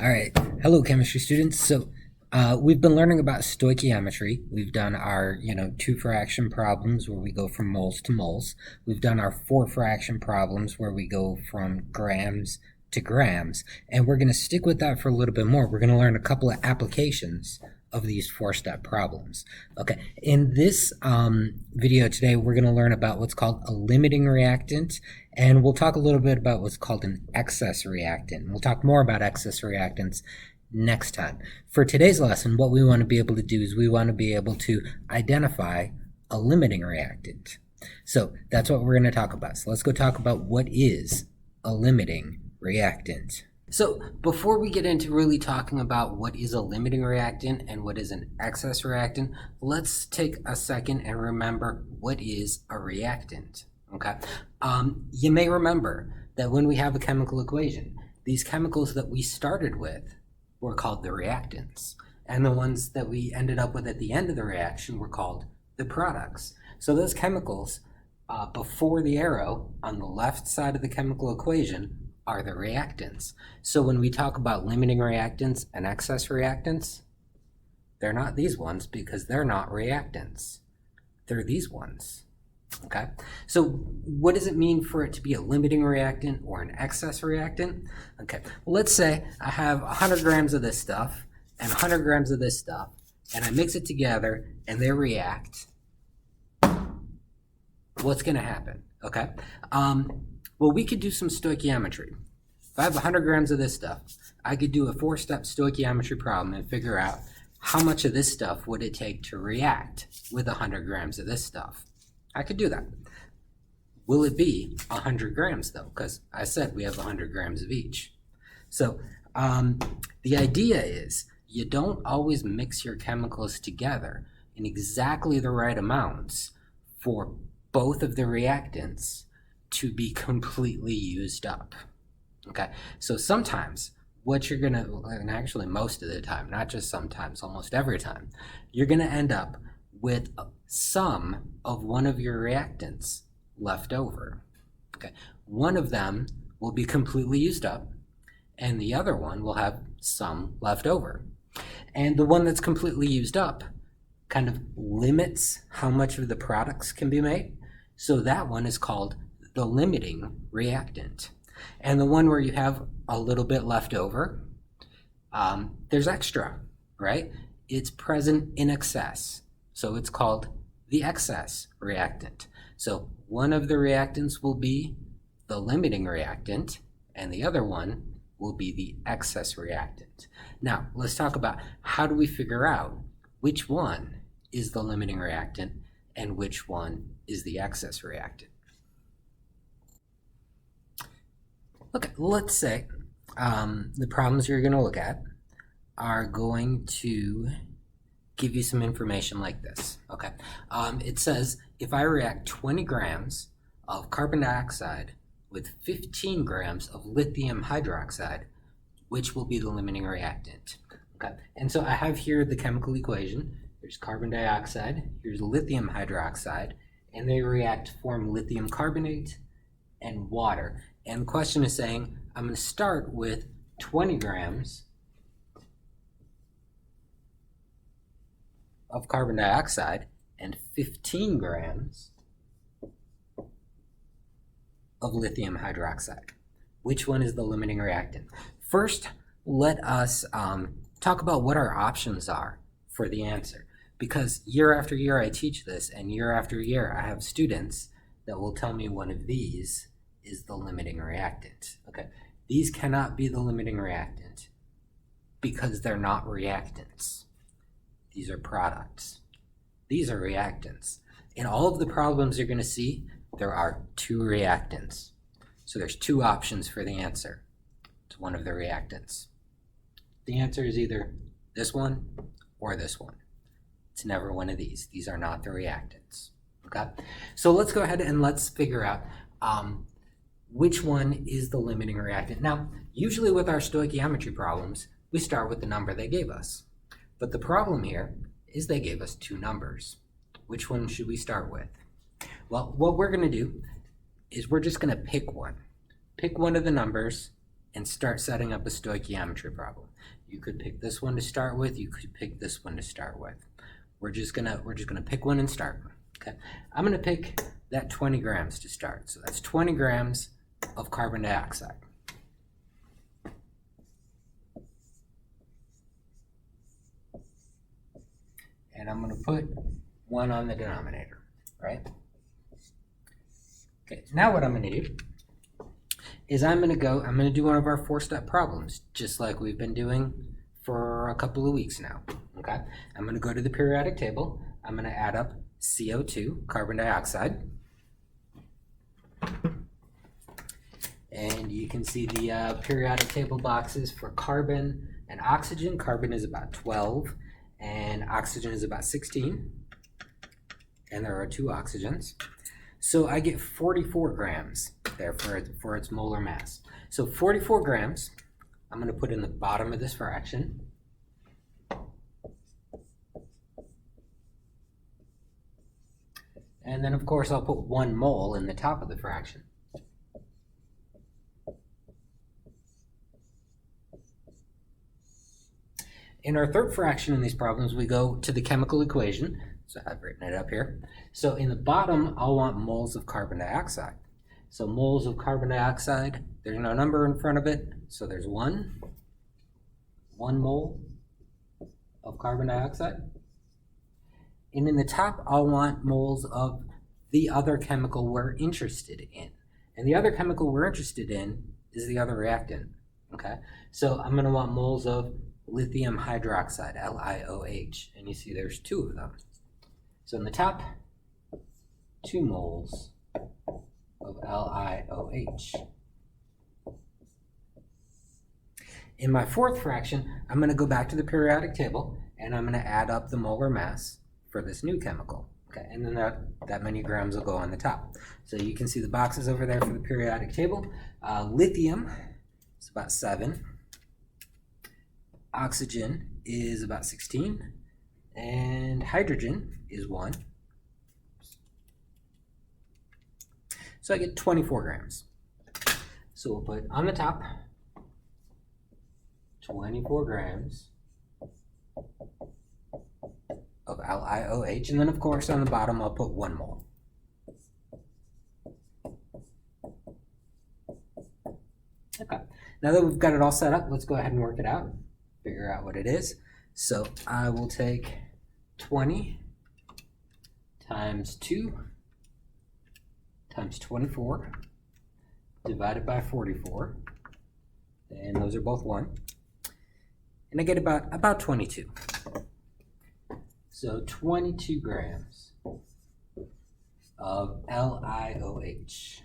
All right. Hello, chemistry students. We've been learning about stoichiometry. We've done our, two fraction problems where we go from moles to moles. We've done our four fraction problems where we go from grams to grams. And we're going to stick with that for a little bit more. We're going to learn a couple of applications of these four-step problems. Okay, in this video today, we're going to learn about what's called a limiting reactant, and we'll talk a little bit about what's called an excess reactant. We'll talk more about excess reactants next time. For today's lesson, what we want to be able to do is we want to be able to identify a limiting reactant. So that's what we're going to talk about. So let's go talk about what is a limiting reactant. So before we get into really talking about what is a limiting reactant and what is an excess reactant, let's take a second and remember what is a reactant. Okay, you may remember that when we have a chemical equation, these chemicals that we started with were called the reactants, and the ones that we ended up with at the end of the reaction were called the products. So those chemicals before the arrow on the left side of the chemical equation are the reactants. So when we talk about limiting reactants and excess reactants, they're not these ones because they're not reactants. They're these ones. Okay, so what does it mean for it to be a limiting reactant or an excess reactant? Okay, well, let's say I have 100 grams of this stuff and 100 grams of this stuff, and I mix it together and they react. What's going to happen? Okay, well, we could do some stoichiometry. If I have 100 grams of this stuff, I could do a four-step stoichiometry problem and figure out how much of this stuff would it take to react with 100 grams of this stuff. I could do that. Will it be 100 grams though? Because I said we have 100 grams of each. So the idea is you don't always mix your chemicals together in exactly the right amounts for both of the reactants to be completely used up. Okay, so sometimes what you're gonna, and actually most of the time, not just sometimes, almost every time, you're gonna end up with some of one of your reactants left over. Okay, one of them will be completely used up and the other one will have some left over. And the one that's completely used up kind of limits how much of the products can be made. So that one is called the limiting reactant. And the one where you have a little bit left over, there's extra, right? It's present in excess. So it's called the excess reactant. So one of the reactants will be the limiting reactant and the other one will be the excess reactant. Now, let's talk about how do we figure out which one is the limiting reactant and which one is the excess reactant. Okay, let's say the problems you're going to look at are going to give you some information like this. Okay, it says if I react 20 grams of carbon dioxide with 15 grams of lithium hydroxide, which will be the limiting reactant? Okay, and so I have here the chemical equation. There's carbon dioxide, here's lithium hydroxide, and they react to form lithium carbonate and water. And the question is saying, I'm going to start with 20 grams of carbon dioxide and 15 grams of lithium hydroxide. Which one is the limiting reactant? First, let us talk about what our options are for the answer. Because year after year I teach this, and year after year I have students that will tell me one of these is the limiting reactant. Okay, these cannot be the limiting reactant because they're not reactants. These are products. These are reactants. In all of the problems you're going to see, there are two reactants. So there's two options for the answer. It's one of the reactants. The answer is either this one or this one. It's never one of these. These are not the reactants. Okay, so let's go ahead and let's figure out which one is the limiting reactant. Now, usually with our stoichiometry problems, we start with the number they gave us. But the problem here is they gave us two numbers. Which one should we start with? Well, what we're going to do is we're just going to pick one. Pick one of the numbers and start setting up a stoichiometry problem. You could pick this one to start with, you could pick this one to start with. We're just gonna pick one and start. Okay. I'm gonna pick that 20 grams to start. So that's 20 grams of carbon dioxide. And I'm going to put 1 on the denominator, right? Okay, now what I'm going to do is I'm going to do one of our 4-step problems, just like we've been doing for a couple of weeks now, okay? I'm going to go to the periodic table. I'm going to add up CO2, carbon dioxide. And you can see the periodic table boxes for carbon and oxygen. Carbon is about 12. And oxygen is about 16, and there are 2 oxygens. So I get 44 grams there for its molar mass. So 44 grams, I'm going to put in the bottom of this fraction. And then, of course, I'll put 1 mole in the top of the fraction. In our third fraction in these problems, we go to the chemical equation. So I've written it up here. So in the bottom, I'll want moles of carbon dioxide. So moles of carbon dioxide, there's no number in front of it. So there's 1 mole of carbon dioxide. And in the top, I'll want moles of the other chemical we're interested in. And the other chemical we're interested in is the other reactant. Okay, so I'm going to want moles of lithium hydroxide, LiOH, and you see there's 2 of them. So in the top, 2 moles of LiOH. In my fourth fraction, I'm going to go back to the periodic table, and I'm going to add up the molar mass for this new chemical. Okay, and then that many grams will go on the top. So you can see the boxes over there for the periodic table. Lithium is about 7. Oxygen is about 16, and hydrogen is 1. So I get 24 grams. So we'll put on the top 24 grams of LiOH, and then of course on the bottom I'll put 1 mole. Okay, now that we've got it all set up, let's go ahead and work it out. Figure out what it is. So I will take 20 times 2 times 24 divided by 44, and those are both 1, and I get about 22. So 22 grams of LiOH.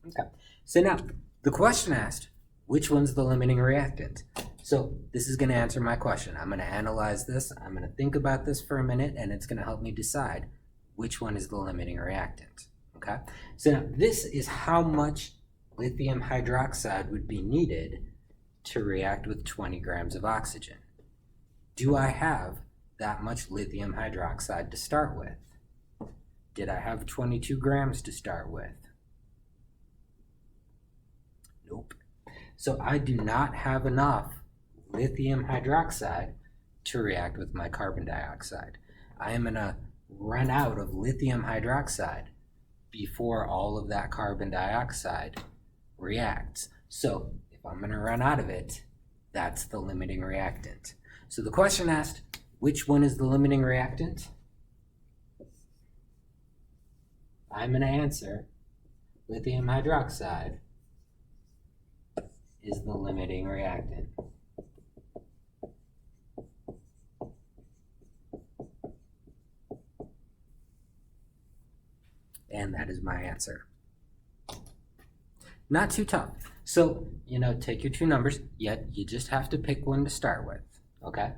Okay, so now the question asked, which one's the limiting reactant? So this is going to answer my question. I'm going to analyze this. I'm going to think about this for a minute, and it's going to help me decide which one is the limiting reactant. Okay? So now this is how much lithium hydroxide would be needed to react with 20 grams of oxygen. Do I have that much lithium hydroxide to start with? Did I have 22 grams to start with? Nope. So I do not have enough lithium hydroxide to react with my carbon dioxide. I am going to run out of lithium hydroxide before all of that carbon dioxide reacts. So if I'm going to run out of it, that's the limiting reactant. So the question asked, which one is the limiting reactant? I'm going to answer lithium hydroxide is the limiting reactant. And that is my answer. Not too tough. So, take your 2 numbers, yet you just have to pick one to start with, okay?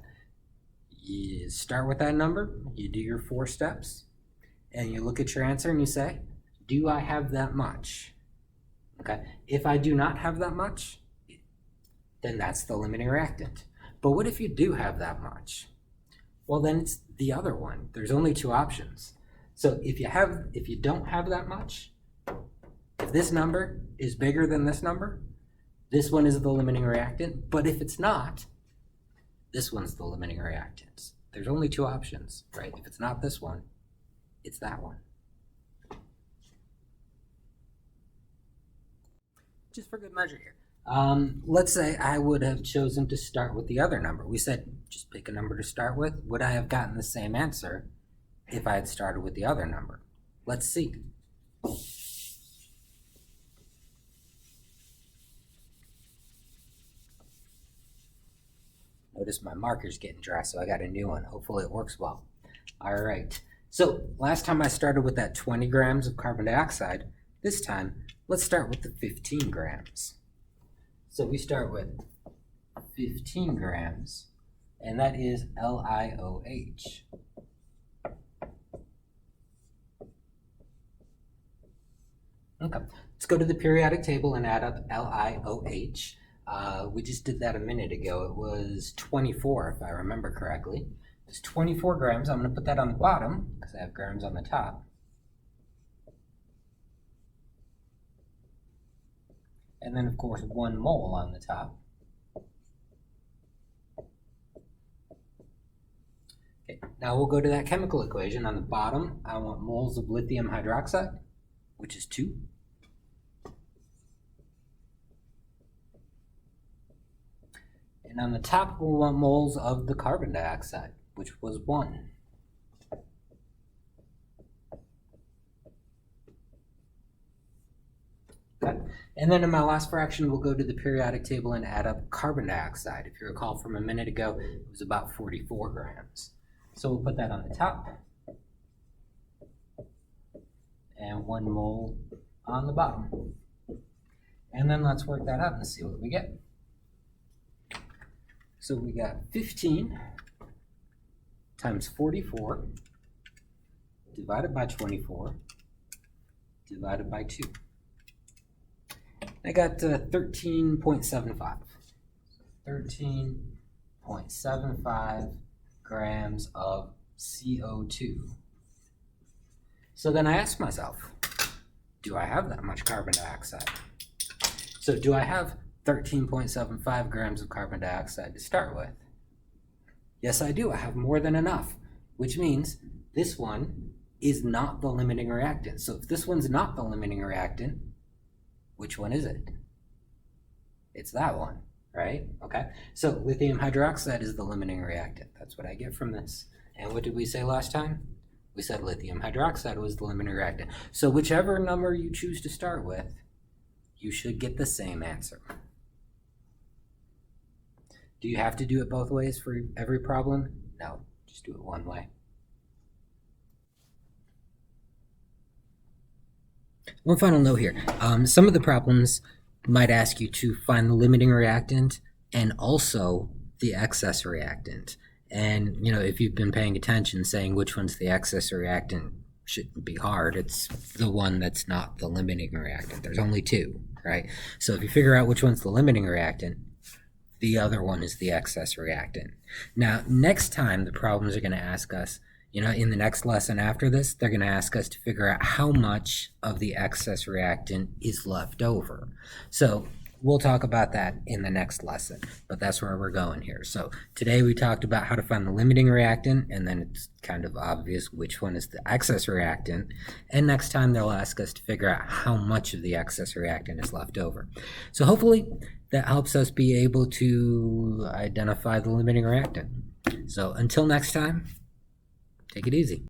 You start with that number, you do your 4 steps, and you look at your answer and you say, do I have that much? Okay, if I do not have that much, then that's the limiting reactant. But what if you do have that much? Well, then it's the other one. There's only 2 options. So if you don't have that much, If this number is bigger than this number, this one is the limiting reactant, but if it's not, this one's the limiting reactant. There's only two options, right? If it's not this one, it's that one. Just for good measure here. Let's say I would have chosen to start with the other number. We said just pick a number to start with. Would I have gotten the same answer if I had started with the other number? Let's see. Notice my marker's getting dry, so I got a new one. Hopefully it works well. All right. So last time I started with that 20 grams of carbon dioxide. This time, let's start with the 15 grams. So we start with 15 grams, and that is LiOH. Okay, let's go to the periodic table and add up LiOH. We just did that a minute ago. It was 24, if I remember correctly. It's 24 grams. I'm going to put that on the bottom because I have grams on the top. And then, of course, 1 mole on the top. Okay, now we'll go to that chemical equation. On the bottom, I want moles of lithium hydroxide, which is 2. And on the top, we'll want moles of the carbon dioxide, which was 1. Okay. And then in my last fraction, we'll go to the periodic table and add up carbon dioxide. If you recall from a minute ago, it was about 44 grams. So we'll put that on the top. And 1 mole on the bottom. And then let's work that out and see what we get. So we got 15 times 44 divided by 24 divided by 2. I got 13.75. 13.75 grams of CO2. So then I asked myself, do I have that much carbon dioxide? So do I have 13.75 grams of carbon dioxide to start with? Yes, I do. I have more than enough, which means this one is not the limiting reactant. So if this one's not the limiting reactant, which one is it? It's that one, right? Okay, so lithium hydroxide is the limiting reactant. That's what I get from this. And what did we say last time? We said lithium hydroxide was the limiting reactant. So whichever number you choose to start with, you should get the same answer. Do you have to do it both ways for every problem? No, just do it one way. One final note here. Some of the problems might ask you to find the limiting reactant and also the excess reactant. And, you know, if you've been paying attention, saying which one's the excess reactant shouldn't be hard. It's the one that's not the limiting reactant. There's only 2, right? So if you figure out which one's the limiting reactant, the other one is the excess reactant. Now, next time the problems are going to ask us, you know, in the next lesson after this, they're going to ask us to figure out how much of the excess reactant is left over. So we'll talk about that in the next lesson, but that's where we're going here. So today we talked about how to find the limiting reactant, and then it's kind of obvious which one is the excess reactant. And next time they'll ask us to figure out how much of the excess reactant is left over. So hopefully that helps us be able to identify the limiting reactant. So until next time, take it easy.